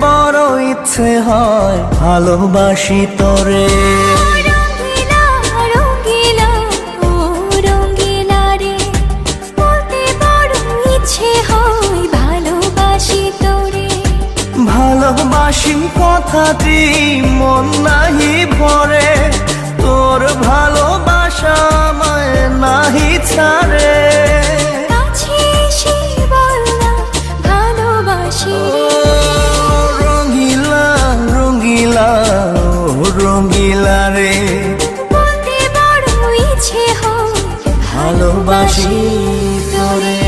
বড় ইচ্ছে হয় ভালোবাসি তোরে। রঙ্গিলা রঙ্গিলা ও রঙ্গিলা রে, বলতে বড় ইচ্ছে হয় ভালোবাসি তোরে। ভালোবাসি কথাটি মন নাহি ভরে, তোর ভালোবাসা আমায় নাহি ছাড়ে। কাছে এসে বল না ভালোবাসি রে। রঙ্গিলা রঙ্গিলা ও রঙ্গিলা রে, বলতে বড় ইচ্ছে হয় ভালোবাসি তোরে।